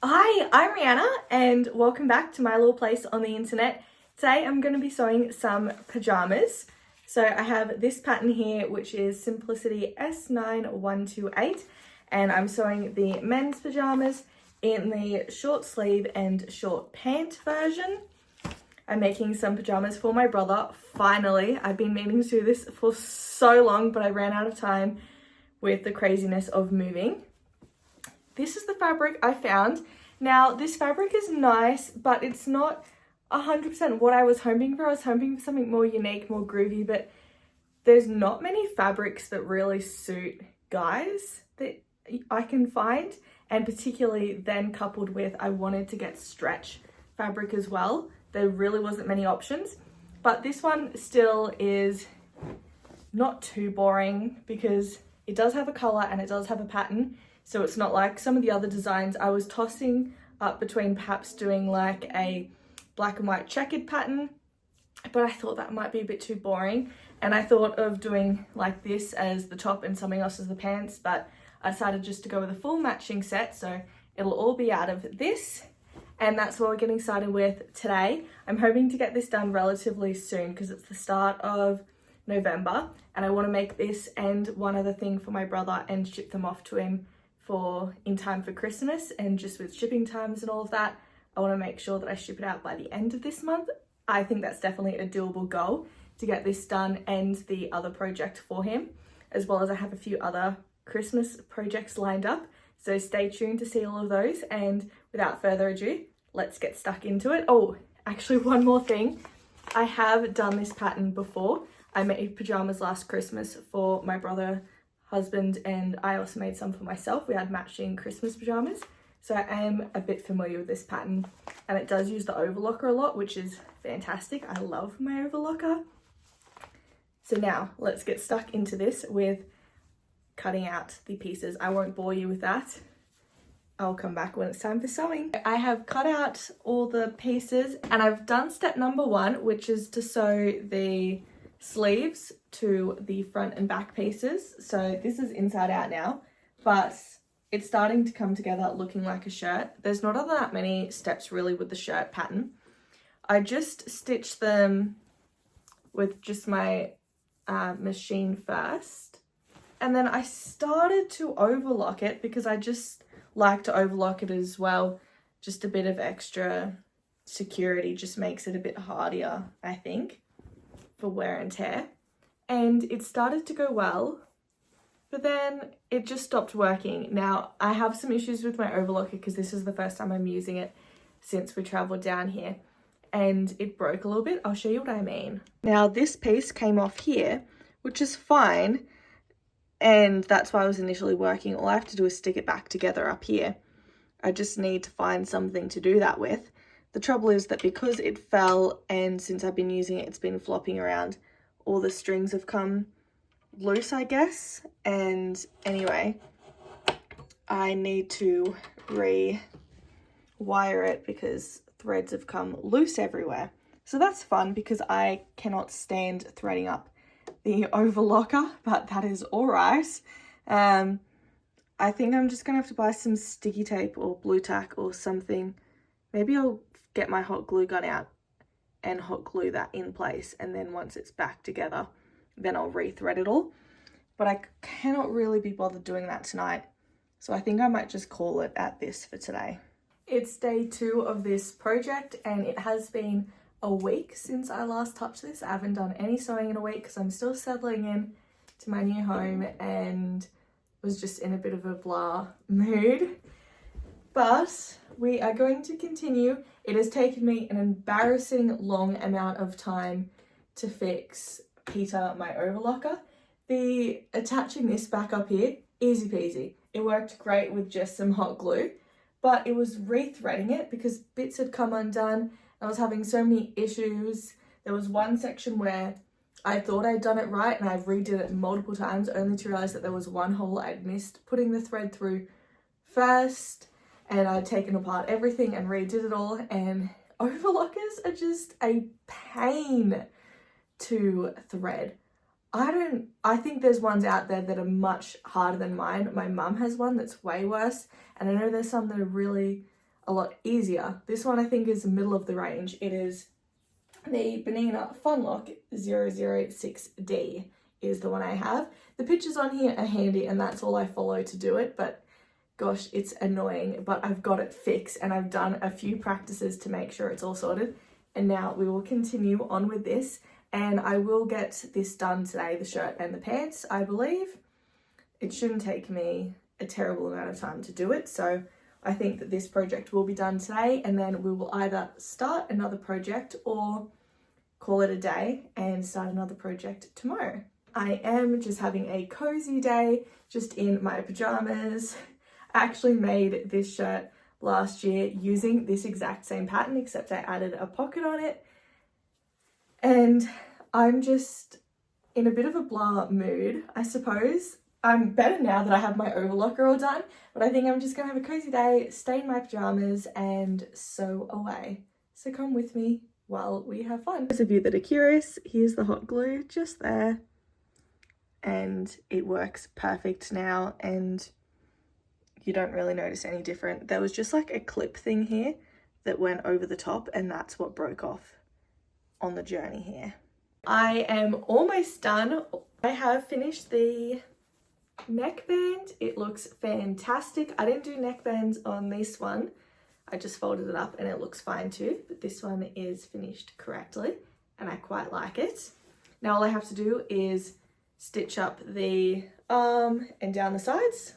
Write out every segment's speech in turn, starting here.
Hi, I'm Rihanna and welcome back to my little place on the internet. Today I'm going to be sewing some pajamas. So I have this pattern here which is Simplicity S9128 and I'm sewing the men's pajamas in the short sleeve and short pant version. I'm making some pajamas for my brother, finally. I've been meaning to do this for so long but I ran out of time with the craziness of moving. This is the fabric I found. Now, this fabric is nice, but it's not 100% what I was hoping for. I was hoping for something more unique, more groovy, but there's not many fabrics that really suit guys that I can find. And particularly then coupled with, I wanted to get stretch fabric as well. There really wasn't many options, but this one still is not too boring because it does have a color and it does have a pattern. So it's not like some of the other designs. I was tossing up between perhaps doing like a black and white checkered pattern, but I thought that might be a bit too boring. And I thought of doing like this as the top and something else as the pants, but I decided just to go with a full matching set. So it'll all be out of this. And that's what we're getting started with today. I'm hoping to get this done relatively soon because it's the start of November and I want to make this and one other thing for my brother and ship them off to him in time for Christmas. And just with shipping times and all of that, I want to make sure that I ship it out by the end of this month. I think that's definitely a doable goal to get this done and the other project for him, as well as I have a few other Christmas projects lined up. So stay tuned to see all of those. And without further ado, let's get stuck into it. Oh, actually one more thing. I have done this pattern before. I made pajamas last Christmas for my brother, husband, and I also made some for myself. We had matching Christmas pajamas. So I am a bit familiar with this pattern and it does use the overlocker a lot, which is fantastic. I love my overlocker. So now let's get stuck into this with cutting out the pieces. I won't bore you with that. I'll come back when it's time for sewing. I have cut out all the pieces and I've done step number one, which is to sew the sleeves to the front and back pieces. So this is inside out now, but it's starting to come together looking like a shirt. There's not that many steps really with the shirt pattern. I just stitched them with just my machine first. And then I started to overlock it because I just like to overlock it as well. Just a bit of extra security just makes it a bit hardier, I think, for wear and tear. And it started to go well, but then it just stopped working. Now I have some issues with my overlocker because this is the first time I'm using it since we traveled down here and it broke a little bit. I'll show you what I mean. Now this piece came off here, which is fine. And that's why I was initially working. All I have to do is stick it back together up here. I just need to find something to do that with. The trouble is that because it fell and since I've been using it, it's been flopping around, all the strings have come loose, I guess. And anyway, I need to rewire it because threads have come loose everywhere. So that's fun because I cannot stand threading up the overlocker, but that is all right. I think I'm just gonna have to buy some sticky tape or blue tack or something. Maybe I'll get my hot glue gun out and hot glue that in place, and then once it's back together, then I'll rethread it all. But I cannot really be bothered doing that tonight, so I think I might just call it at this for today. It's day 2 of this project and it has been a week since I last touched this. I haven't done any sewing in a week because I'm still settling in to my new home and was just in a bit of a blah mood. But we are going to continue. It has taken me an embarrassing long amount of time to fix Peter, my overlocker. The attaching this back up here, easy peasy. It worked great with just some hot glue, but it was rethreading it because bits had come undone. I was having so many issues. There was one section where I thought I'd done it right and I redid it multiple times only to realize that there was one hole I'd missed putting the thread through first, and I'd taken apart everything and redid it all. And overlockers are just a pain to thread. I think there's ones out there that are much harder than mine. My mum has one that's way worse, and I know there's some that are really a lot easier. This one I think is the middle of the range. It is the Benina Funlock 006D is the one I have. The pictures on here are handy and that's all I follow to do it, but gosh, it's annoying, but I've got it fixed and I've done a few practices to make sure it's all sorted. And now we will continue on with this, and I will get this done today, the shirt and the pants, I believe. It shouldn't take me a terrible amount of time to do it, so I think that this project will be done today, and then we will either start another project or call it a day and start another project tomorrow. I am just having a cozy day, just in my pajamas. I actually made this shirt last year using this exact same pattern, except I added a pocket on it. And I'm just in a bit of a blah mood, I suppose. I'm better now that I have my overlocker all done, but I think I'm just gonna have a cozy day, stay in my pajamas and sew away. So come with me while we have fun. Those of you that are curious, here's the hot glue just there. And it works perfect now, and you don't really notice any different. There was just like a clip thing here that went over the top, and that's what broke off on the journey here. I am almost done. I have finished the neckband. It looks fantastic. I didn't do neckbands on this one. I just folded it up and it looks fine too, but this one is finished correctly and I quite like it. Now all I have to do is stitch up the arm and down the sides,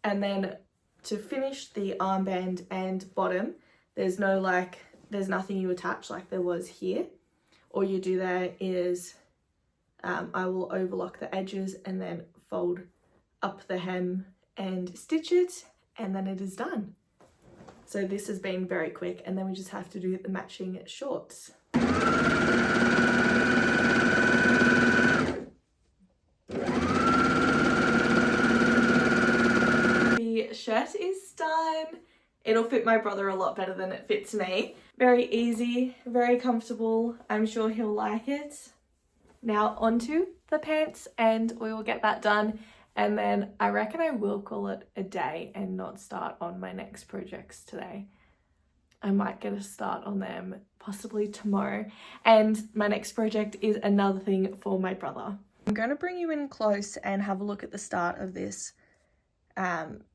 and then to finish the armband and bottom, there's nothing you attach like there was here. All you do there is I will overlock the edges and then fold up the hem and stitch it, and then it is done. So this has been very quick, and then we just have to do the matching shorts. The shirt is done. It'll fit my brother a lot better than it fits me. Very easy, very comfortable. I'm sure he'll like it. Now onto the pants, and we will get that done, and then I reckon I will call it a day and not start on my next projects today. I might get a start on them possibly tomorrow, and my next project is another thing for my brother. I'm going to bring you in close and have a look at the start of this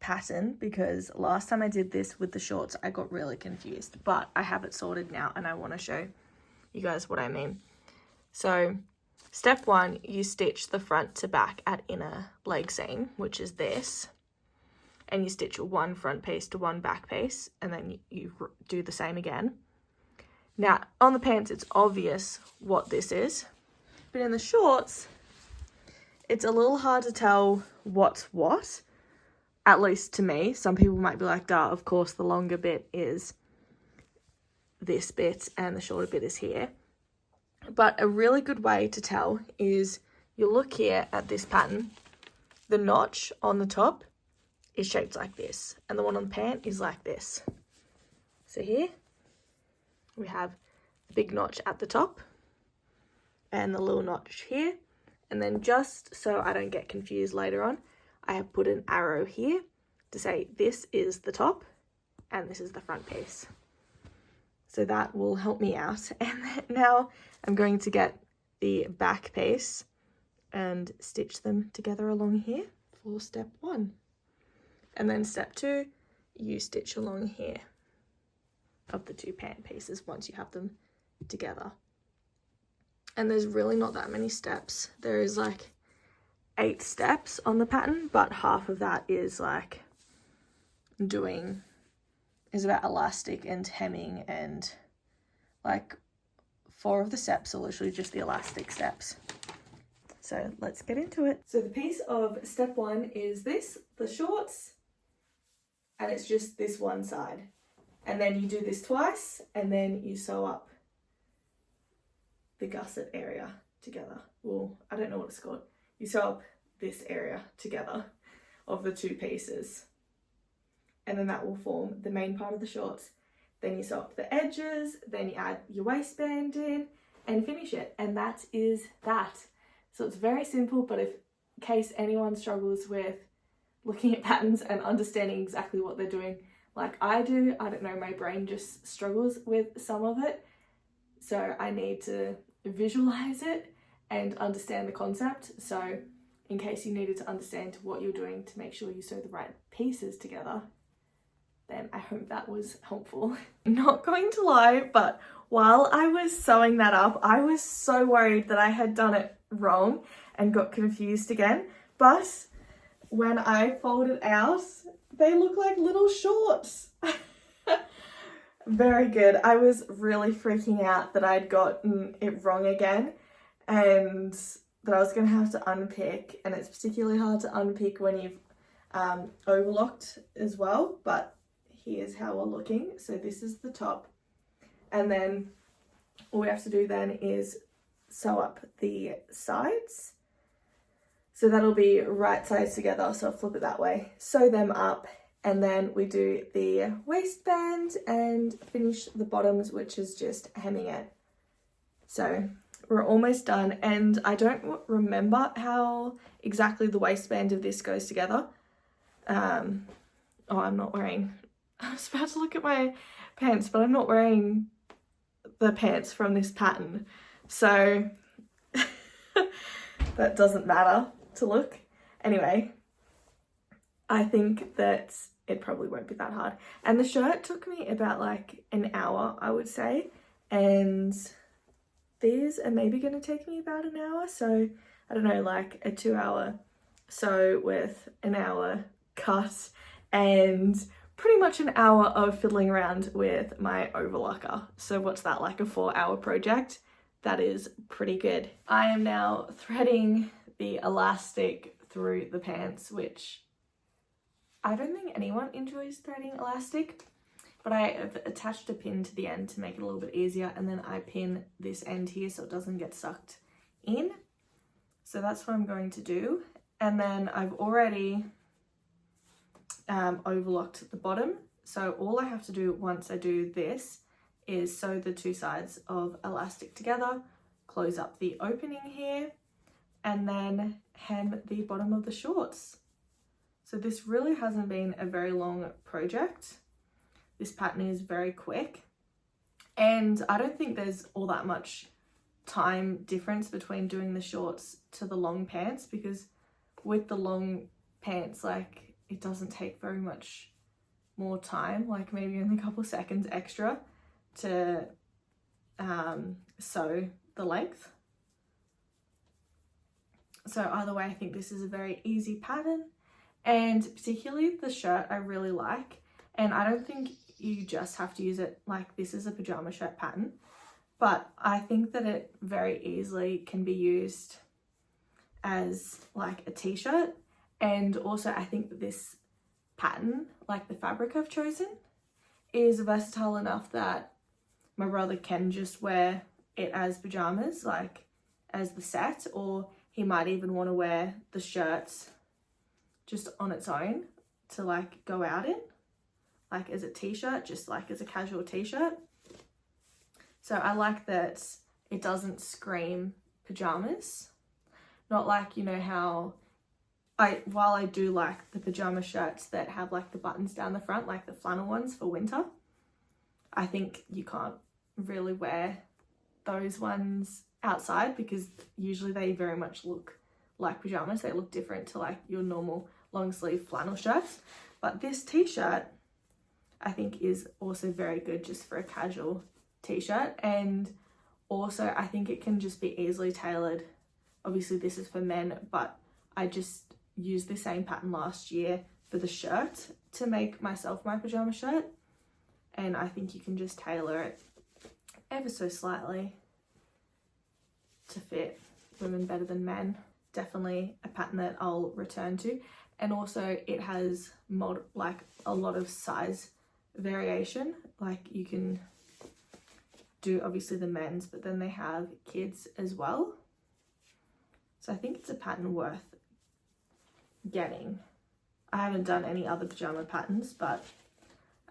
pattern, because last time I did this with the shorts I got really confused, but I have it sorted now and I want to show you guys what I mean. So step one, you stitch the front to back at inner leg seam, which is this, and you stitch one front piece to one back piece, and then you do the same again. Now on the pants it's obvious what this is, but in the shorts it's a little hard to tell what's what, at least to me. Some people might be like, duh, of course the longer bit is this bit and the shorter bit is here. But a really good way to tell is you look here at this pattern. The notch on the top is shaped like this, and the one on the pant is like this. So here we have the big notch at the top and the little notch here, and then just so I don't get confused later on, I have put an arrow here to say this is the top and this is the front piece. So that will help me out. And now I'm going to get the back piece and stitch them together along here for step one. And then step two, you stitch along here of the two pant pieces once you have them together. And there's really not that many steps. There is like 8 steps on the pattern, but half of that is like is about elastic and hemming, and like 4 of the steps are literally just the elastic steps. So let's get into it. So the piece of step one is this, the shorts, and it's just this one side. And then you do this twice, and then you sew up the gusset area together. Well, I don't know what it's called. You sew up this area together of the 2 pieces, and then that will form the main part of the shorts. Then you sew up the edges, then you add your waistband in and finish it, and that is that. So it's very simple, but in case anyone struggles with looking at patterns and understanding exactly what they're doing, like I do. I don't know, my brain just struggles with some of it. So I need to visualize it and understand the concept. So in case you needed to understand what you're doing to make sure you sew the right pieces together, then I hope that was helpful. Not going to lie, but while I was sewing that up, I was so worried that I had done it wrong and got confused again. But when I folded out, they look like little shorts. Very good. I was really freaking out that I'd gotten it wrong again and that I was going to have to unpick, and it's particularly hard to unpick when you've overlocked as well. But here's how we're looking. So this is the top, and then all we have to do then is sew up the sides. So that'll be right sides together. So I'll flip it that way, sew them up, and then we do the waistband and finish the bottoms, which is just hemming it. So we're almost done, and I don't remember how exactly the waistband of this goes together. Oh, I'm not wearing, I was about to look at my pants, but I'm not wearing the pants from this pattern. So that doesn't matter to look. Anyway, I think that it probably won't be that hard. And the shirt took me about like an hour, I would say. And these are maybe going to take me about an hour. So I don't know, like a 2-hour sew with an hour cut and pretty much an hour of fiddling around with my overlocker. So what's that, like a 4-hour project? That is pretty good. I am now threading the elastic through the pants, which I don't think anyone enjoys threading elastic, but I have attached a pin to the end to make it a little bit easier, and then I pin this end here so it doesn't get sucked in. So that's what I'm going to do. And then I've already overlocked the bottom. So all I have to do once I do this is sew the two sides of elastic together, close up the opening here, and then hem the bottom of the shorts. So this really hasn't been a very long project. This pattern is very quick, and I don't think there's all that much time difference between doing the shorts to the long pants, because with the long pants, like, it doesn't take very much more time, like maybe only a couple seconds extra to sew the length. So either way, I think this is a very easy pattern, and particularly the shirt I really like. And I don't think you just have to use it like this is a pajama shirt pattern, but I think that it very easily can be used as like a t-shirt. And also I think that this pattern, like the fabric I've chosen, is versatile enough that my brother can just wear it as pajamas, like as the set, or he might even want to wear the shirts just on its own to like go out in, like as a t-shirt, just like as a casual t-shirt. So I like that it doesn't scream pajamas. Not like, you know, how while I do like the pajama shirts that have like the buttons down the front, like the flannel ones for winter, I think you can't really wear those ones outside because usually they very much look like pajamas. They look different to like your normal long sleeve flannel shirts. But this t-shirt I think is also very good just for a casual t-shirt, and also I think it can just be easily tailored. Obviously this is for men, but I just used the same pattern last year for the shirt to make myself my pajama shirt, and I think you can just tailor it ever so slightly to fit women better than men. Definitely a pattern that I'll return to, and also it has like a lot of size variation. Like you can do obviously the men's, but then they have kids as well. So I think it's a pattern worth getting. I haven't done any other pajama patterns, but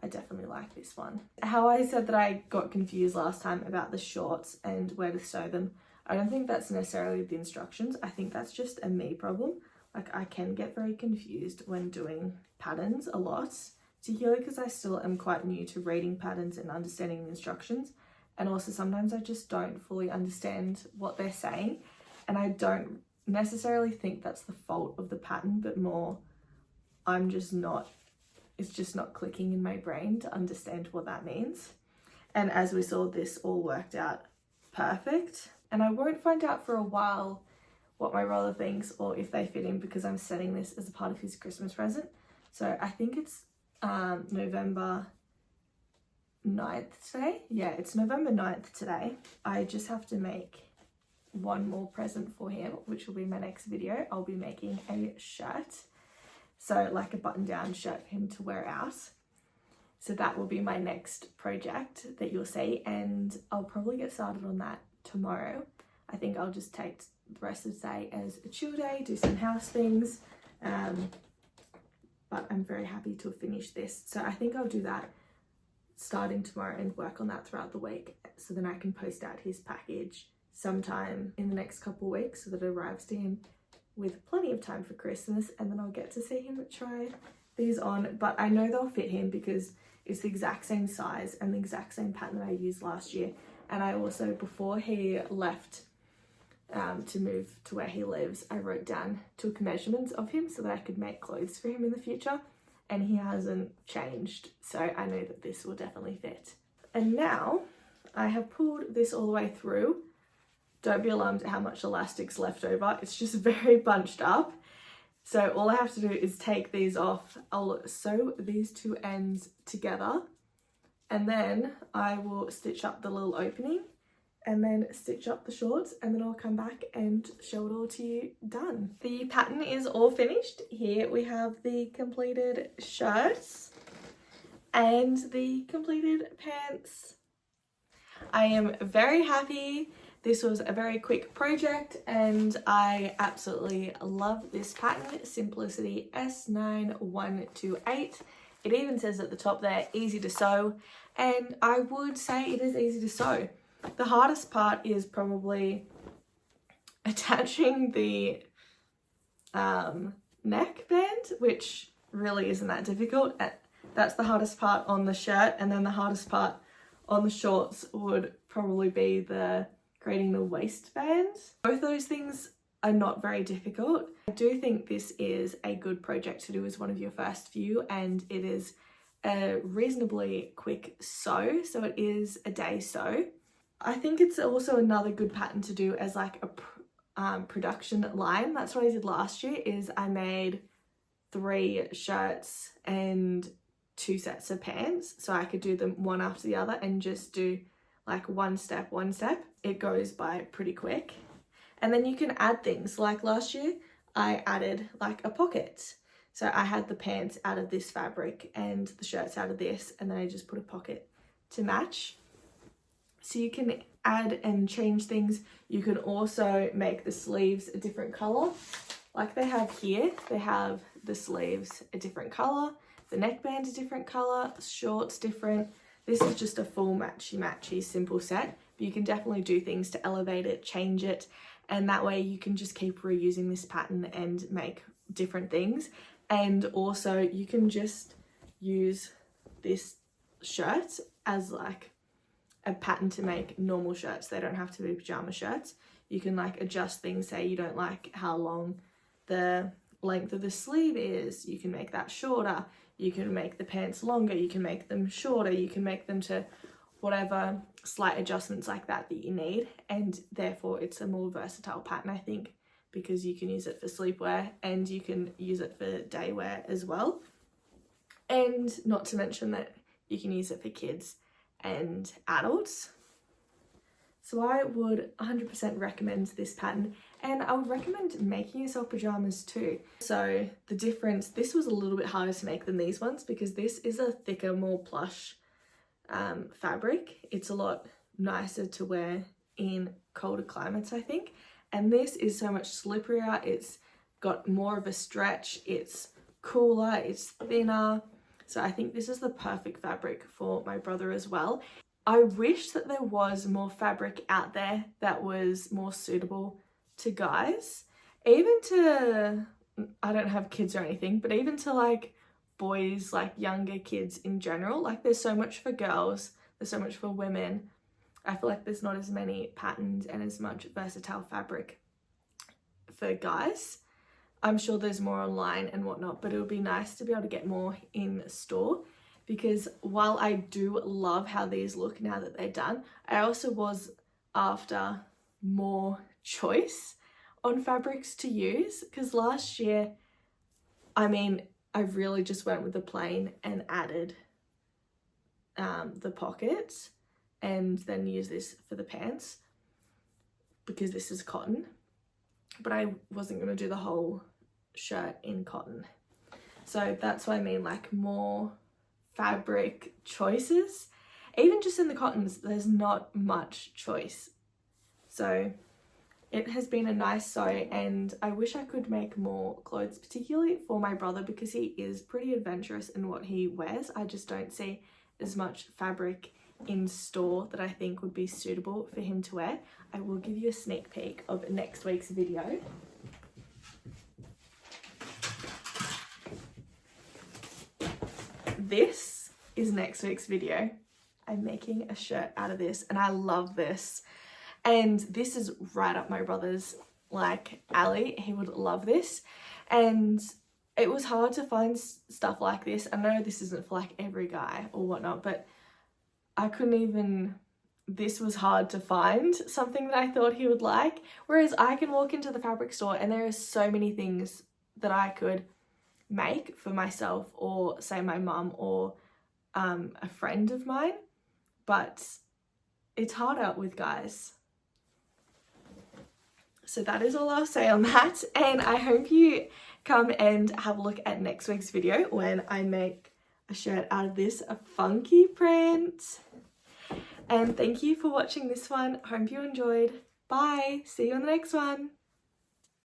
I definitely like this one. How I said that I got confused last time about the shorts and where to sew them, I don't think that's necessarily the instructions. I think that's just a me problem. Like I can get very confused when doing patterns a lot particularly because I still am quite new to reading patterns and understanding the instructions. And also sometimes I just don't fully understand what they're saying, and I don't necessarily think that's the fault of the pattern, but more it's just not clicking in my brain to understand what that means. And as we saw, this all worked out perfect. And I won't find out for a while what my brother thinks or if they fit in, because I'm setting this as a part of his Christmas present. So I think it's November 9th today. Yeah, it's November 9th today. I just have to make one more present for him, which will be my next video. I'll be making a shirt, so like a button down shirt for him to wear out. So that will be my next project that you'll see, and I'll probably get started on that tomorrow. I think I'll just take the rest of the day as a chill day, do some house things, but I'm very happy to have finished this. So I think I'll do that starting tomorrow and work on that throughout the week, so then I can post out his package sometime in the next couple of weeks so that it arrives to him with plenty of time for Christmas, and then I'll get to see him try these on. But I know they'll fit him because it's the exact same size and the exact same pattern that I used last year. And I also, before he left to move to where he lives, I took measurements of him so that I could make clothes for him in the future, and he hasn't changed, so I know that this will definitely fit. And now I have pulled this all the way through. Don't be alarmed at how much elastic's left over, it's just very bunched up. So all I have to do is take these off. I'll sew these two ends together, and then I will stitch up the little opening and then stitch up the shorts, and then I'll come back and show it all to you done. The pattern is all finished. Here we have the completed shirts and the completed pants. I am very happy. This was a very quick project and I absolutely love this pattern, Simplicity S9128. It even says at the top there, easy to sew, and I would say it is easy to sew. The hardest part is probably attaching the neck band, which really isn't that difficult. That's the hardest part on the shirt, and then the hardest part on the shorts would probably be creating the waistband. Both those things are not very difficult. I do think this is a good project to do as one of your first few, and it is a reasonably quick sew, so it is a day sew. I think it's also another good pattern to do as like a production line. That's what I did last year, is I made 3 shirts and 2 sets of pants, so I could do them one after the other and just do like one step. It goes by pretty quick. And then you can add things, like last year I added like a pocket. So I had the pants out of this fabric and the shirts out of this, and then I just put a pocket to match. So you can add and change things. You can also make the sleeves a different color. Like they have here, they have the sleeves a different color, the neckband a different color, shorts different. This is just a full matchy simple set, but you can definitely do things to elevate it, change it, and that way you can just keep reusing this pattern and make different things. And also you can just use this shirt as like a pattern to make normal shirts. They don't have to be pajama shirts. You can like adjust things. Say you don't like how long the length of the sleeve is, you can make that shorter. You can make the pants longer, you can make them shorter, you can make them to whatever slight adjustments like that you need, and therefore it's a more versatile pattern, I think, because you can use it for sleepwear and you can use it for day wear as well. And not to mention that you can use it for kids and adults. So I would 100% recommend this pattern, and I would recommend making yourself pajamas too. So the difference, this was a little bit harder to make than these ones because this is a thicker, more plush fabric. It's a lot nicer to wear in colder climates, I think. And this is so much slipperier. It's got more of a stretch. It's cooler. It's thinner. So I think this is the perfect fabric for my brother as well. I wish that there was more fabric out there that was more suitable to guys. Even to, I don't have kids or anything, but even to like boys, like younger kids in general. Like there's so much for girls, there's so much for women. I feel like there's not as many patterns and as much versatile fabric for guys. I'm sure there's more online and whatnot, but it would be nice to be able to get more in store, because while I do love how these look now that they're done, I also was after more choice on fabrics to use, because last year, I mean, I really just went with the plain and added the pockets, and then use this for the pants because this is cotton, but I wasn't going to do the whole shirt in cotton. So that's what I mean, like more fabric choices. Even just in the cottons, there's not much choice. So it has been a nice sew, and I wish I could make more clothes, particularly for my brother, because he is pretty adventurous in what he wears. I just don't see as much fabric in store that I think would be suitable for him to wear. I will give you a sneak peek of next week's video. This is next week's video. I'm making a shirt out of this, and I love this. And this is right up my brother's like alley. He would love this. And it was hard to find stuff like this. I know this isn't for like every guy or whatnot, but I couldn't even, this was hard to find something that I thought he would like. Whereas I can walk into the fabric store and there are so many things that I could make for myself, or say my mum, or a friend of mine, but it's harder with guys. So that is all I'll say on that, and I hope you come and have a look at next week's video when I make a shirt out of this funky print. And thank you for watching this one. Hope you enjoyed. Bye. See you on the next one.